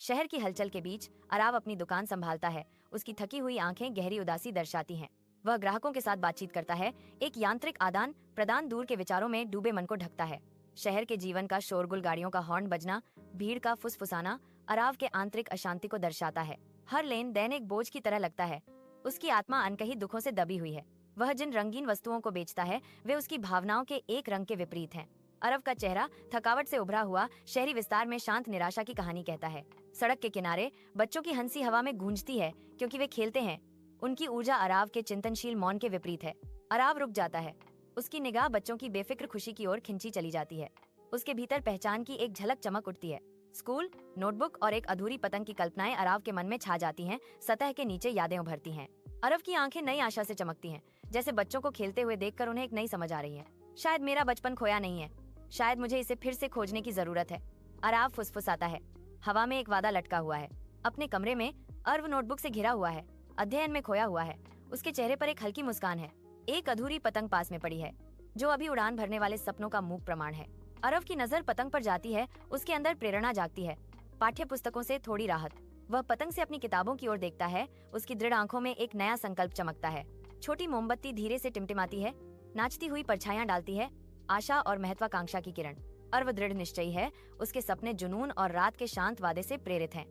शहर की हलचल के बीच अराव अपनी दुकान संभालता है। उसकी थकी हुई आंखें गहरी उदासी दर्शाती हैं। वह ग्राहकों के साथ बातचीत करता है। एक यांत्रिक आदान प्रदान दूर के विचारों में डूबे मन को ढकता है। शहर के जीवन का शोरगुल, गाड़ियों का हॉर्न बजना, भीड़ का फुसफुसाना अराव के आंतरिक अशांति को दर्शाता है। हर लेन देन एक बोझ की तरह लगता है। उसकी आत्मा अनकही दुखों से दबी हुई है। वह जिन रंगीन वस्तुओं को बेचता है वे उसकी भावनाओं के एक रंग के विपरीत हैं। अरव का चेहरा थकावट से उभरा हुआ शहरी विस्तार में शांत निराशा की कहानी कहता है। सड़क के किनारे बच्चों की हंसी हवा में गूंजती है क्योंकि वे खेलते हैं। उनकी ऊर्जा अराव के चिंतनशील मौन के विपरीत है। अराव रुक जाता है। उसकी निगाह बच्चों की बेफिक्र खुशी की ओर खिंची चली जाती है। उसके भीतर पहचान की एक झलक चमक उठती है। स्कूल, नोटबुक और एक अधूरी पतंग की कल्पनाएं अराव के मन में छा जाती हैं। सतह के नीचे यादें उभरती हैं। अरव की आंखें नई आशा से चमकती हैं, जैसे बच्चों को खेलते हुए देखकर उन्हें एक नई समझ आ रही है। शायद मेरा बचपन खोया नहीं है, शायद मुझे इसे फिर से खोजने की जरूरत है। अराव फुसफुसाता है। हवा में एक वादा लटका हुआ है। अपने कमरे में अरव नोटबुक से घिरा हुआ है, अध्ययन में खोया हुआ है। उसके चेहरे पर एक हल्की मुस्कान है। एक अधूरी पतंग पास में पड़ी है, जो अभी उड़ान भरने वाले सपनों का मूक प्रमाण है। अरव की नजर पतंग पर जाती है। उसके अंदर प्रेरणा जागती है। पाठ्य पुस्तकों से थोड़ी राहत। वह पतंग से अपनी किताबों की ओर देखता है। उसकी दृढ़ आंखों में एक नया संकल्प चमकता है। छोटी मोमबत्ती धीरे से टिमटिमाती है, नाचती हुई परछाइयां डालती है। आशा और महत्वाकांक्षा की किरण। अरव दृढ़ निश्चयी है। उसके सपने जुनून और रात के शांत वादे से प्रेरित हैं।